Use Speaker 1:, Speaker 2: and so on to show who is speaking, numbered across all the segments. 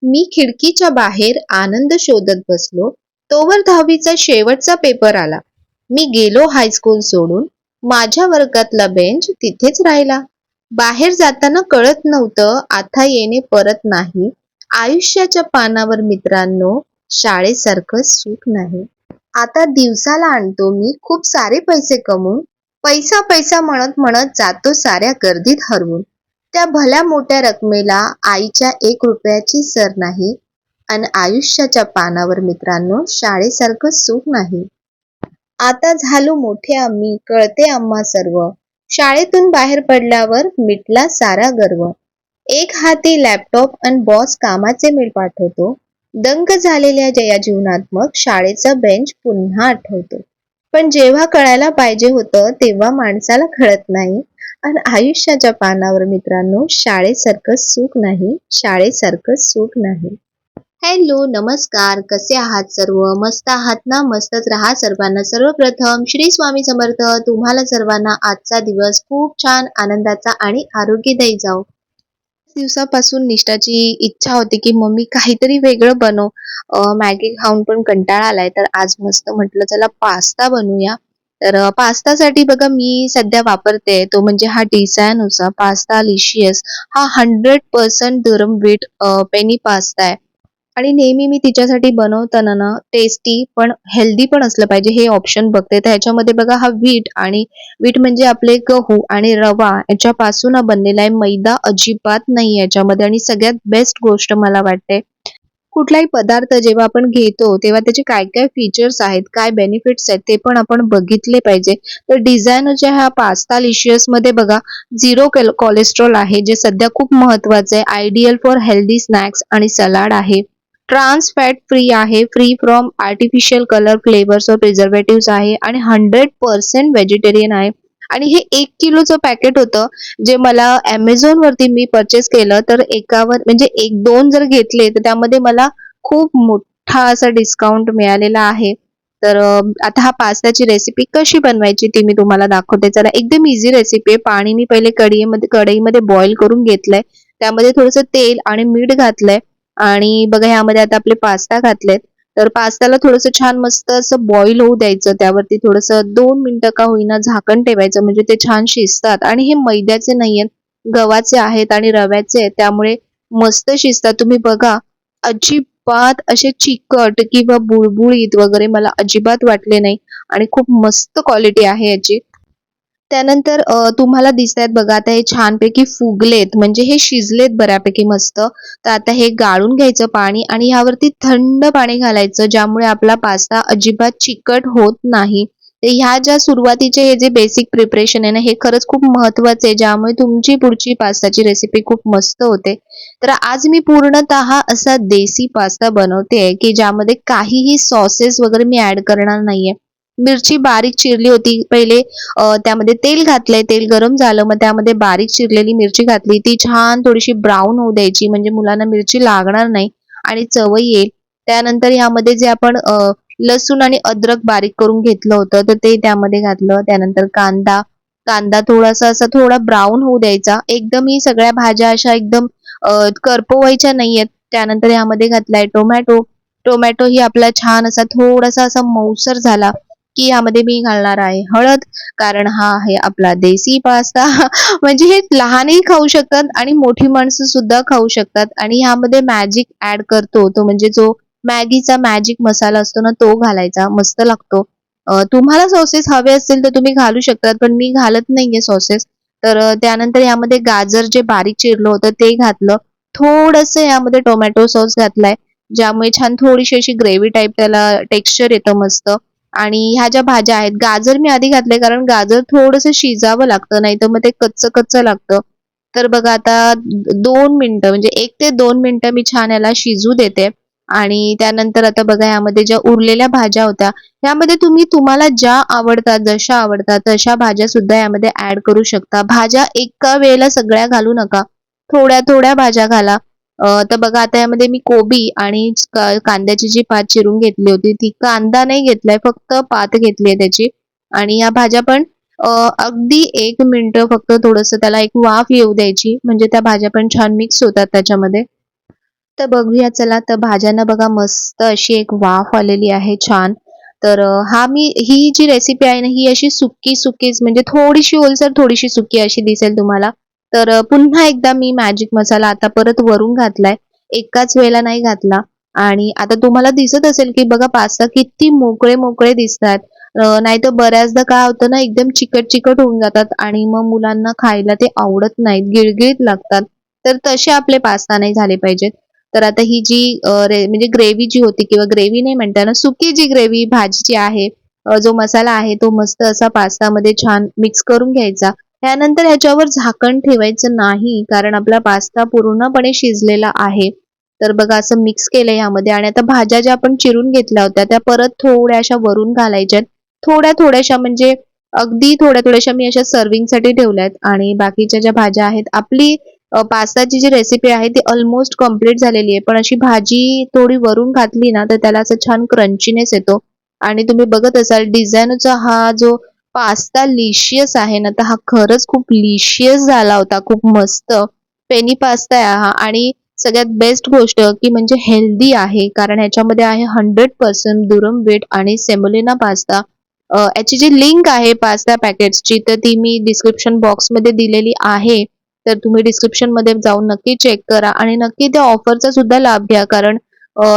Speaker 1: मी खिडकीच्या बाहेर आनंद शोधत बसलो, तोवर 10वीचा शेवटचा पेपर आला. मी गेलो हायस्कूल सोडून. माझ्या वर्गातला बेंच तिथेच राहिला. बाहेर जाताना कळत नव्हतं आता येणे परत नाही. आयुष्याच्या पानावर मित्रांनो, शाळेसारखं सुख नाही. आता दिवसाला आणतो मी खूप सारे पैसे कमवून. पैसा पैसा म्हणत म्हणत जातो साऱ्या गर्दीत हरवून. त्या भल्या मोठ्या रकमेला आईच्या 1 रुपयाची सर नाही. अन आयुष्याच्या पानावर मित्रांनो, शाळेसारखं सुख नाही. आता झालो मोठे आम्ही, कळते आम्हा सर्व. शाळेतून बाहेर पडल्यावर मिटला सारा गर्व. एक हाती लॅपटॉप अन बॉस कामाचे मेल पाठवतो. दंग झालेल्या या जीवनात मग शाळेचा बेंच पुन्हा आठवतो. पण जेव्हा कळायला पाहिजे होतं तेव्हा माणसाला कळत नाही. अन आयुष्याच्या पानावर मित्रांनो, शाळेसारखं सुख नाही, शाळेसारखं सुख नाही. हॅलो, नमस्कार. कसे आहात सर्व? मस्त आहात ना? मस्तच राहा सर्वांना. सर्वप्रथम श्री स्वामी समर्थ. तुम्हाला सर्वांना आजचा दिवस खूप छान, आनंदाचा आणि आरोग्यदायी जाओ. दिवसापासून निष्ठाची इच्छा होती की मम्मी काहीतरी वेगळं बनव. मॅगी खाऊन पण कंटाळा आलाय, तर आज मस्त म्हटलं चला पास्ता बनवूया. तर पास्तासाठी बघा मी सध्या वापरते तो म्हणजे हा डिसायनोचा पास्ता लिशियस. हा 100% दुरम व्हीट पेनी पास्ता आहे. आणि नेहमी मी तिच्यासाठी बनवताना ना टेस्टी पण हेल्दी पण असलं पाहिजे हे ऑप्शन बघते. तर ह्याच्यामध्ये बघा हा व्हीट आणि व्हीट म्हणजे आपले गहू आणि रवा याच्यापासून हा बनलेला आहे. मैदा अजिबात नाही याच्यामध्ये. आणि सगळ्यात बेस्ट गोष्ट मला वाटते, कुठलाही पदार्थ जेव्हा आपण घेतो तेव्हा त्याचे काय काय फीचर्स आहेत, काय बेनिफिट्स आहेत ते पण आपण बघितले पाहिजे. तर डिझायनरच्या ह्या पास्ता लिशियस मध्ये बघा 0 कोलेस्ट्रॉल आहे, जे सध्या खूप महत्वाचं आहे. आयडियल फॉर हेल्दी स्नॅक्स आणि सलाड आहे. ट्रान्स फॅट फ्री आहे, free from artificial colour, flavours और प्रिझर्वेटिव्ह आहे. आणि 100% व्हेजिटेरियन आहे. आणि हे 1 किलोचं पॅकेट होतं, जे मला Amazon वरती मी परचेस केलं. तर एकावर म्हणजे 1-2 जर घेतले तर त्यामध्ये मला खूप मोठा असा डिस्काउंट मिळालेला आहे. तर आता हा पास्ताची रेसिपी कशी बनवायची ती मी तुम्हाला दाखवते. चला, एकदम इझी रेसिपी आहे. पाणी मी पहिले कढईमध्ये बॉईल करून घेतलंय. त्यामध्ये थोडंसं तेल आणि मीठ घातलंय. आणि बघा ह्यामध्ये आता आपले पास्ता घातलेत. तर पास्ताला थोडंसं छान मस्त असं बॉईल होऊ द्यायचं. त्यावरती थोडंसं 2 मिनिटं का होईना झाकण ठेवायचं, म्हणजे ते छान शिजतात. आणि हे मैद्याचे नाहीयेत, गव्हाचे आहेत आणि रव्याचे आहेत, त्यामुळे मस्त शिजतात. तुम्ही बघा, अजिबात असे चिकट किंवा बुळबुळीत वगैरे मला अजिबात वाटले नाही. आणि खूप मस्त क्वालिटी आहे याची. त्यानंतर तुम्हाला दिसतायत बघा, आता हे छानपैकी फुगलेत, म्हणजे हे शिजलेत बऱ्यापैकी मस्त. तर आता हे गाळून घ्यायचं पाणी आणि ह्यावरती थंड पाणी घालायचं, ज्यामुळे आपला पास्ता अजिबात चिकट होत नाही. तर ह्या ज्या सुरुवातीचे हे जे बेसिक प्रिपरेशन आहे ना, हे खरंच खूप महत्वाचं आहे, ज्यामुळे तुमची पुढची पास्ताची रेसिपी खूप मस्त होते. तर आज मी पूर्णतः असा देसी पास्ता बनवते, की ज्यामध्ये काहीही सॉसेस वगैरे मी ऍड करणार नाहीये. मिरची बारीक चिरली होती पहिले. त्यामध्ये तेल घातलंय, तेल गरम झालं, मग त्यामध्ये बारीक चिरलेली मिरची घातली. ती छान थोडीशी ब्राऊन होऊ द्यायची, म्हणजे मुलांना मिरची लागणार नाही आणि चवही येईल. त्यानंतर ह्यामध्ये जे आपण लसूण आणि अद्रक बारीक करून घेतलं होतं, तर ते त्यामध्ये घातलं. त्यानंतर कांदा कांदा थोडासा असा थोडा ब्राऊन होऊ द्यायचा. एकदम ही सगळ्या भाज्या अशा एकदम करपवायच्या नाहीयेत. त्यानंतर ह्यामध्ये घातलाय टोमॅटो. टोमॅटो ही आपला छान असा थोडासा असा मऊसर झाला की यामध्ये मी घालणार आहे हळद, कारण हा आहे आपला देसी पास्ता. म्हणजे हे लहानही खाऊ शकतात आणि मोठी माणसं सुद्धा खाऊ शकतात. आणि ह्यामध्ये मॅजिक ऍड करतो तो म्हणजे जो मॅगीचा मॅजिक मसाला असतो ना, तो घालायचा, मस्त लागतो. तुम्हाला सॉसेस हवे असतील तर तुम्ही घालू शकतात, पण मी घालत नाहीये सॉसेस. तर त्यानंतर यामध्ये गाजर जे बारीक चिरलं होतं ते घातलं. थोडंसं यामध्ये टोमॅटो सॉस घातलाय, ज्यामुळे छान थोडीशी अशी ग्रेव्ही टाईप त्याला टेक्स्चर येतं मस्त. आणि ह्या ज्या भाज्या आहेत, गाजर मी आधी घातले, कारण गाजर थोडंसं शिजावं लागतं, नाहीतर मग ते कच्चं कच्चं लागतं. तर बघा आता 2 मिनिटं, म्हणजे 1 ते 2 मिनिटं मी छान याला शिजू देते. आणि त्यानंतर आता बघा, यामध्ये ज्या उरलेल्या भाज्या होत्या, यामध्ये तुम्ही तुम्हाला ज्या आवडतात, जशा आवडतात तशा भाज्या सुद्धा यामध्ये ऍड करू शकता. भाज्या एका वेळेला सगळ्या घालू नका, थोड्या थोड्या भाज्या घाला. तर बघा, आता यामध्ये मी कोबी आणि कांद्याची जी पात चिरून घेतली होती, ती कांदा नाही घेतलाय, फक्त पात घेतली त्याची. आणि या भाज्या पण अगदी 1 मिनिट फक्त थोडंसं त्याला एक वाफ येऊ द्यायची, म्हणजे त्या भाज्या पण छान मिक्स होतात त्याच्यामध्ये. तर बघूया चला. तर भाज्यांना बघा मस्त अशी एक वाफ आलेली आहे छान. तर ही जी रेसिपी आहे ना, ही अशी सुकी-सुकीच म्हणजे थोडीशी ओलसर, थोडीशी सुकी अशी दिसेल तुम्हाला. तर पुन्हा एकदा मी मॅजिक मसाला आता परत वरून घातलाय. एकाच वेळेला नाही घातला आणि आता तुम्हाला दिसत असेल, की बघा पास्ता किती मोकळे-मोकळे दिसतात. नाहीतर बऱ्याचदा काय होतं ना, एकदम चिकट-चिकट होऊन जातात आणि मग मुलांना खायला ते आवडत नाहीत, गिळगिळीत लागतात. तर तसे आपले पास्ता नाही झाले पाहिजेत. तर आता ही जी म्हणजे ग्रेव्ही जी होती किंवा ग्रेव्ही नाही म्हणता येणार, सुकी जी ग्रेव्ही भाजीची आहे, जो मसाला आहे तो मस्त असा पास्तामध्ये छान मिक्स करून घ्यायचा. त्यानंतर ह्याच्यावर झाकण ठेवायचं नाही, कारण आपला पास्ता पूर्णपणे शिजलेला आहे. तर बघा असं मिक्स केलं यामध्ये आणि आता भाज्या ज्या आपण चिरून घेतल्या होत्या, त्या परत थोड्याशा वरून घालायच्यात. थोड्या-थोड्याशा म्हणजे अगदी थोड्या-थोड्याशा मी अशा सर्व्हिंगसाठी ठेवल्यात आणि बाकीच्या ज्या भाज्या आहेत आपली पास्ताची जी रेसिपी आहे ती ऑलमोस्ट कंप्लीट झालेली आहे. पण अशी भाजी थोडी वरून घातली ना, तर त्याला असं छान क्रंचीनेस येतो आणि तुम्ही बघत असाल डिझाईनचा हा जो पास्ता लिशियस आहे ना, तर हा खरंच खूप लिशियस झाला होता. खूप मस्त पेनी पास्ता आहे हा आणि सगळ्यात बेस्ट गोष्ट की म्हणजे हेल्दी आहे. कारण ह्याच्यामध्ये आहे 100% दुरम व्हीट आणि सेमोलिना पास्ता. याची जी लिंक आहे पास्ता पॅकेट्सची, तर ती मी डिस्क्रिप्शन बॉक्समध्ये दिलेली आहे. तर तुम्ही डिस्क्रिप्शनमध्ये जाऊन नक्की चेक करा आणि नक्की त्या ऑफरचा सुद्धा लाभ घ्या. कारण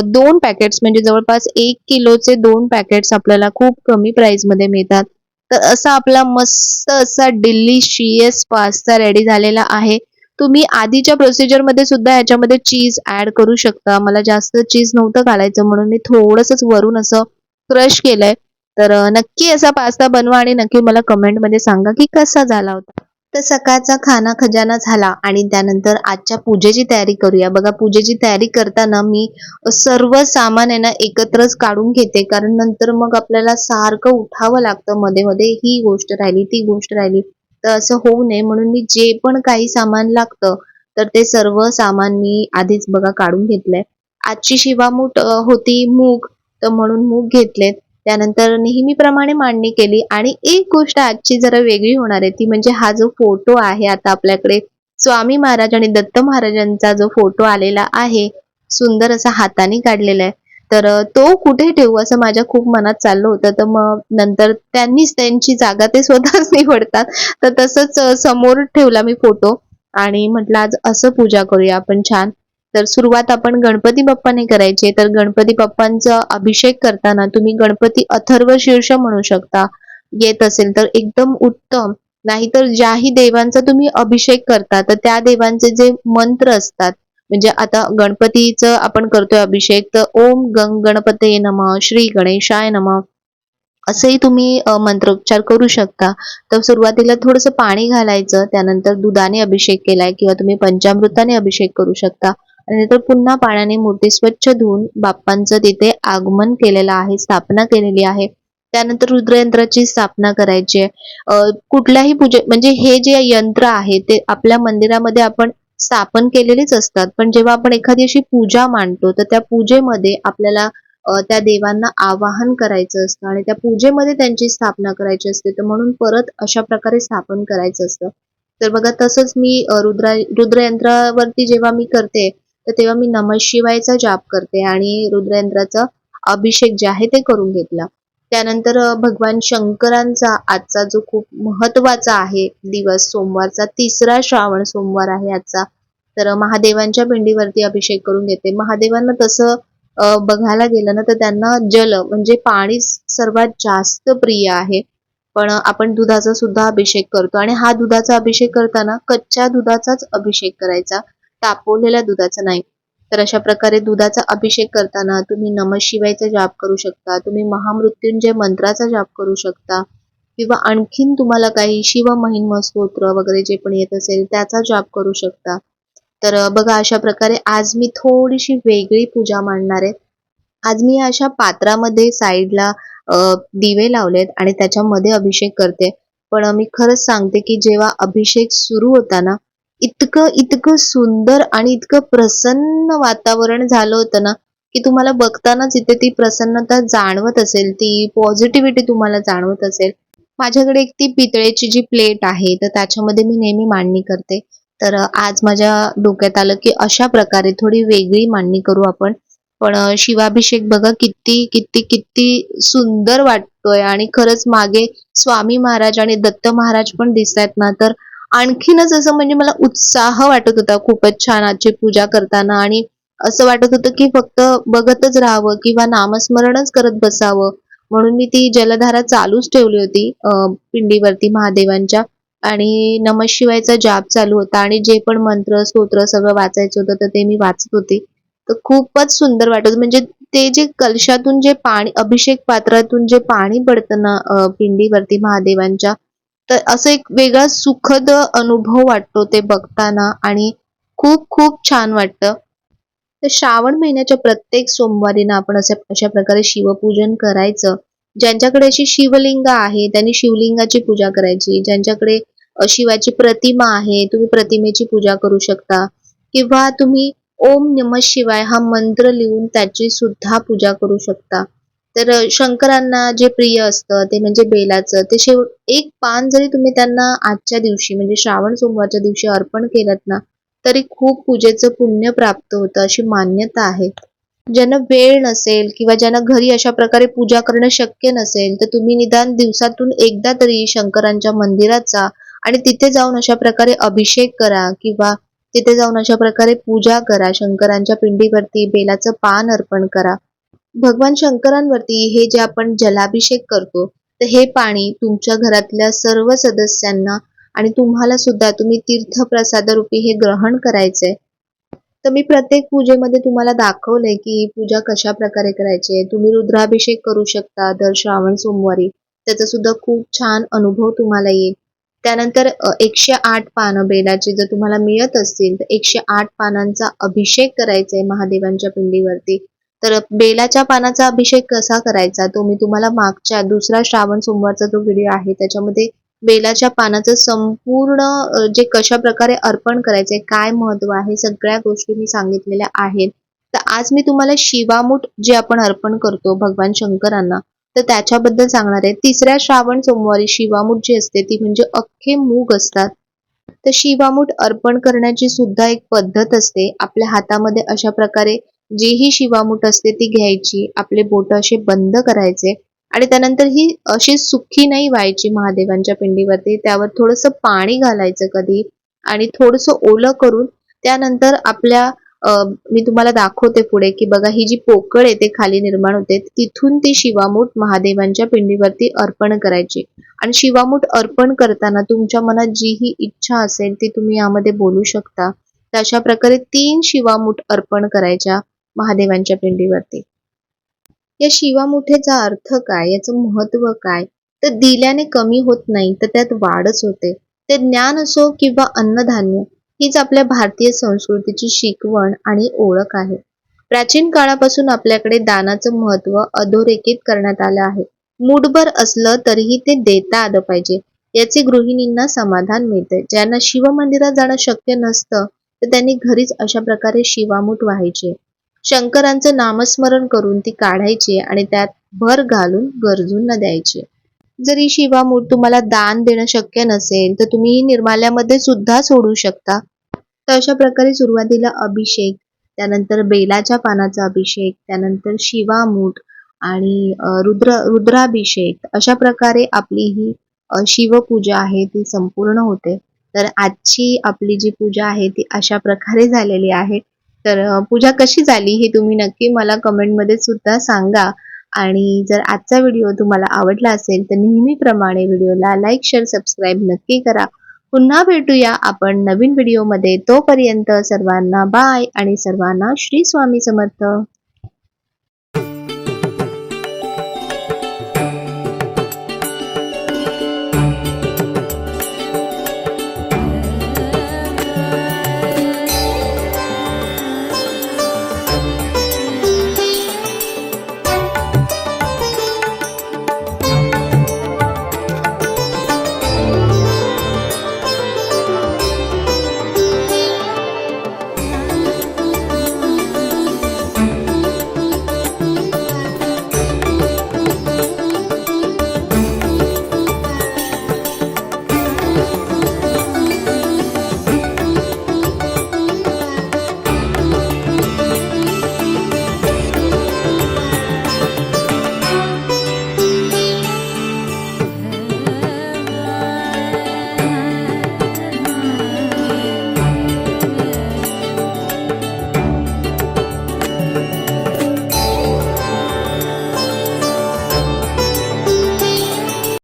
Speaker 1: 2 पॅकेट्स म्हणजे जवळपास 1 किलोचे 2 पॅकेट्स आपल्याला खूप कमी प्राईसमध्ये मिळतात. तर असा आपला मस्त असा डिलिशियस पास्ता रेडी झालेला आहे. तुम्ही आधीच्या प्रोसिजरमध्ये सुद्धा ह्याच्यामध्ये चीज ॲड करू शकता. मला जास्त चीज नव्हतं घालायचं म्हणून मी थोडंसंच वरून असं क्रश केलंय. तर नक्की असा पास्ता बनवा आणि नक्की मला कमेंटमध्ये सांगा की कसा झाला होता. तर सकाळचा खाना खजाना झाला आणि त्यानंतर आजच्या पूजेची तयारी करूया. बघा पूजेची तयारी करताना मी सर्व सामान आहे ना एकत्रच काढून घेते. कारण नंतर मग आपल्याला सारखं उठावं लागतं मध्ये-मध्ये. ही गोष्ट राहिली, ती गोष्ट राहिली. तर असं होऊ नये म्हणून मी जे पण काही सामान लागतं, तर ते सर्व सामान मी आधीच बघा काढून घेतलंय. आजची शिवामूठ होती मूग, तर म्हणून मूग घेतलेत. त्यानंतर नेहमीप्रमाणे मांडणी केली आणि एक गोष्ट आजची जरा वेगळी होणार आहे ती म्हणजे हा जो फोटो आहे आता आपल्याकडे स्वामी महाराज आणि दत्त महाराजांचा जो फोटो आलेला आहे सुंदर असा हाताने काढलेला आहे. तर तो कुठे ठेवू असं माझ्या खूप मनात चाललं होतं. तर मग नंतर त्यांनीच त्यांची जागा ते स्वतःच निवडतात. तर तसंच समोर ठेवला मी फोटो आणि म्हटलं आज असं पूजा करूया आपण छान. तर सुरुवात आपण गणपती बाप्पाने करायची. तर गणपती बाप्पांचा अभिषेक करताना तुम्ही गणपती अथर्व शीर्ष म्हणू शकता. येत असेल तर एकदम उत्तम. नाहीतर ज्याही देवांचा तुम्ही अभिषेक करता, तर त्या देवांचे जे मंत्र असतात, म्हणजे आता गणपतीचं आपण करतोय अभिषेक, तर ओम गणपतये नमः, श्री गणेशाय नमः असेही तुम्ही मंत्रोच्चार करू शकता. तर सुरुवातीला थोडंसं पाणी घालायचं, त्यानंतर दुधाने अभिषेक केलाय किंवा तुम्ही पंचामृताने अभिषेक करू शकता आणि नंतर पुन्हा पाण्याने मूर्ती स्वच्छ धुवून बाप्पांचं तिथे आगमन केलेलं आहे, स्थापना केलेली आहे. त्यानंतर रुद्रयंत्राची स्थापना करायची आहे. कुठल्याही म्हणजे हे जे यंत्र आहे ते आपल्या मंदिरामध्ये आपण स्थापन केलेलेच असतात. पण जेव्हा आपण एखादी अशी पूजा मांडतो, तर त्या पूजेमध्ये आपल्याला त्या देवांना आवाहन करायचं असतं आणि त्या पूजेमध्ये त्यांची स्थापना करायची असते. तर म्हणून परत अशा प्रकारे स्थापन करायचं असतं. तर बघा तसंच मी रुद्रयंत्रावरती जेव्हा मी करते, तर तेव्हा मी नमः शिवायचा जाप करते आणि रुद्रयंत्राचा अभिषेक जे आहे ते करून घेतला. त्यानंतर भगवान शंकरांचा आजचा जो खूप महत्त्वाचा आहे दिवस सोमवारचा 3रा श्रावण सोमवार आहे आजचा. तर महादेवांच्या पिंडीवरती अभिषेक करून घेते. महादेवांना तसं बघायला गेलं ना तर त्यांना जल म्हणजे पाणी सर्वात जास्त प्रिय आहे. पण आपण दुधाचा सुद्धा अभिषेक करतो आणि हा दुधाचा अभिषेक करताना कच्च्या दुधाचाच अभिषेक करायचा, तापवलेल्या दुधाचा नाही. तर अशा प्रकारे दुधाचा अभिषेक करताना तुम्ही नमः शिवायचा जाप करू शकता, तुम्ही महामृत्युंजय मंत्राचा जाप करू शकता किंवा आणखीन तुम्हाला काही शिव महिम्न स्तोत्र वगैरे जे पण येत असेल त्याचा जाप करू शकता. तर बघा अशा प्रकारे आज मी थोडीशी वेगळी पूजा मांडणार आहे. आज मी अशा पात्रामध्ये साईडला अ, दिवे लावलेत आणि त्याच्यामध्ये अभिषेक करते. पण मी खरंच सांगते, की जेव्हा अभिषेक सुरू होता ना, इतकं सुंदर आणि इतकं प्रसन्न वातावरण झालं होतं ना, की तुम्हाला बघतानाच इथे ती प्रसन्नता जाणवत असेल, ती पॉझिटिव्हिटी तुम्हाला जाणवत असेल. माझ्याकडे एक ती पितळेची जी प्लेट आहे, तर त्याच्यामध्ये मी नेहमी मांडणी करते. तर आज माझ्या डोक्यात आलं की अशा प्रकारे थोडी वेगळी मांडणी करू आपण. पण शिवाभिषेक बघा किती किती किती सुंदर वाटतोय आणि खरंच मागे स्वामी महाराज आणि दत्त महाराज पण दिसतायत ना, तर आणखीनच असं म्हणजे मला उत्साह वाटत होता खूपच छान आजची पूजा करताना. आणि असं वाटत होतं की फक्त बघतच राहावं किंवा नामस्मरणच करत बसावं. म्हणून मी ती जलधारा चालूच ठेवली होती पिंडीवरती महादेवांच्या. आणि नमः शिवायचा जाप चालू होता आणि जे पण मंत्र स्तोत्र सगळं वाचायचं होतं तर ते मी वाचत होते. तर खूपच सुंदर वाटत होतं. म्हणजे ते जे कलशातून जे पाणी, अभिषेक पात्रातून जे पाणी पडतं ना पिंडीवरती महादेवांच्या, तर असं एक वेगळा सुखद अनुभव वाटतो ते बघताना आणि खूप खूप छान वाटतं. तर श्रावण महिन्याच्या प्रत्येक सोमवारी ना आपण अशा प्रकारे शिवपूजन करायचं. ज्यांच्याकडे अशी शिवलिंग आहे त्यांनी शिवलिंगाची पूजा करायची. ज्यांच्याकडे शिवाची प्रतिमा आहे तुम्ही प्रतिमेची पूजा करू शकता. किंवा तुम्ही ओम नमः शिवाय हा मंत्र लिहून त्याची सुद्धा पूजा करू शकता. तर शंकरांना जे प्रिय असतं ते म्हणजे बेलाचं, ते एक पान जरी तुम्ही त्यांना आजच्या दिवशी म्हणजे श्रावण सोमवारच्या दिवशी अर्पण केलत ना, तरी खूप पूजेचं पुण्य प्राप्त होतं अशी मान्यता आहे. ज्यांना वेळ नसेल किंवा ज्यांना घरी अशा प्रकारे पूजा करणं शक्य नसेल, तर तुम्ही निदान दिवसातून एकदा तरी शंकरांच्या मंदिरात जा आणि तिथे जाऊन अशा प्रकारे अभिषेक करा किंवा तिथे जाऊन अशा प्रकारे पूजा करा. शंकरांच्या पिंडीवरती बेलाचं पान अर्पण करा. भगवान शंकरांवरती हे जे आपण जलाभिषेक करतो, तर हे पाणी तुमच्या घरातल्या सर्व सदस्यांना आणि तुम्हाला सुद्धा तुम्ही तीर्थप्रसादरूपी हे ग्रहण करायचंय. तर मी प्रत्येक पूजेमध्ये तुम्हाला दाखवलंय की पूजा कशा प्रकारे करायची आहे. तुम्ही रुद्राभिषेक करू शकता दर श्रावण सोमवारी. त्याचा सुद्धा खूप छान अनुभव तुम्हाला येईल. त्यानंतर 108 पानं बेलाची जर तुम्हाला मिळत असतील, तर 108 पानांचा अभिषेक करायचा आहे महादेवांच्या पिंडीवरती. तर बेलाच्या पानाचा अभिषेक कसा करायचा तो मी तुम्हाला मागच्या दुसरा श्रावण सोमवारचा जो व्हिडिओ आहे त्याच्यामध्ये बेलाच्या पानाचं संपूर्ण जे कशा प्रकारे अर्पण करायचंय, काय महत्व आहे, सगळ्या गोष्टी मी सांगितलेल्या आहेत. तर आज मी तुम्हाला शिवामूठ जे आपण अर्पण करतो भगवान शंकरांना, तर त्याच्याबद्दल सांगणार आहे. तिसऱ्या श्रावण सोमवारी शिवामूठ जी असते ती म्हणजे अख्खे मूग असतात. तर शिवामूठ अर्पण करण्याची सुद्धा एक पद्धत असते. आपल्या हातामध्ये अशा प्रकारे जी ही शिवामूठ असते ती घ्यायची, आपले बोट असे बंद करायचे आणि त्यानंतर ही अशी सुखी नाही व्हायची महादेवांच्या पिंडीवरती. त्यावर थोडंसं पाणी घालायचं कधी आणि थोडंसं ओलं करून त्यानंतर आपल्या मी तुम्हाला दाखवते पुढे की बघा ही जी पोकळ आहे ते खाली निर्माण होते, तिथून ती शिवामूठ महादेवांच्या पिंडीवरती अर्पण करायची. आणि शिवामूठ अर्पण करताना तुमच्या मनात जी ही इच्छा असेल ती तुम्ही यामध्ये बोलू शकता. तर अशा प्रकारे 3 शिवामूठ अर्पण करायच्या महादेवांच्या पिंडीवरती. या शिवामुठेचा अर्थ काय, याचं महत्व काय? तर दिल्याने कमी होत नाही तर त्यात वाढच होते. ते ज्ञान असो किंवा अन्नधान्य, हीच आपल्या भारतीय संस्कृतीची शिकवण आणि ओळख आहे. प्राचीन काळापासून आपल्याकडे दानाचं महत्व अधोरेखित करण्यात आलं आहे. मूठभर असलं तरीही ते देता आलं पाहिजे, याचे गृहिणींना समाधान मिळते. ज्यांना शिवमंदिरात जाणं शक्य नसतं तर त्यांनी घरीच अशा प्रकारे शिवामूठ व्हायचे. शंकरांचं नामस्मरण करून ती काढायची आणि त्यात भर घालून गरजूंना द्यायची. जरी शिवामूठ तुम्हाला दान देणं शक्य नसेल तर तुम्ही निर्माल्यामध्ये सुद्धा सोडू शकता. तर अशा प्रकारे सुरुवातीला अभिषेक, त्यानंतर बेलाच्या पानाचा अभिषेक, त्यानंतर शिवामूठ आणि रुद्राभिषेक अशा प्रकारे आपली ही शिवपूजा आहे ती संपूर्ण होते. तर आजची आपली जी पूजा आहे ती अशा प्रकारे झालेली आहे. तर पूजा कशी झाली हे तुम्ही नक्की मला कमेंटमध्ये सुद्धा सांगा. आणि जर आजचा व्हिडिओ तुम्हाला आवडला असेल तर नेहमीप्रमाणे व्हिडिओला लाईक, शेअर, सबस्क्राईब नक्की करा. पुन्हा भेटूया आपण नवीन व्हिडिओमध्ये. तोपर्यंत सर्वांना बाय आणि सर्वांना श्री स्वामी समर्थ.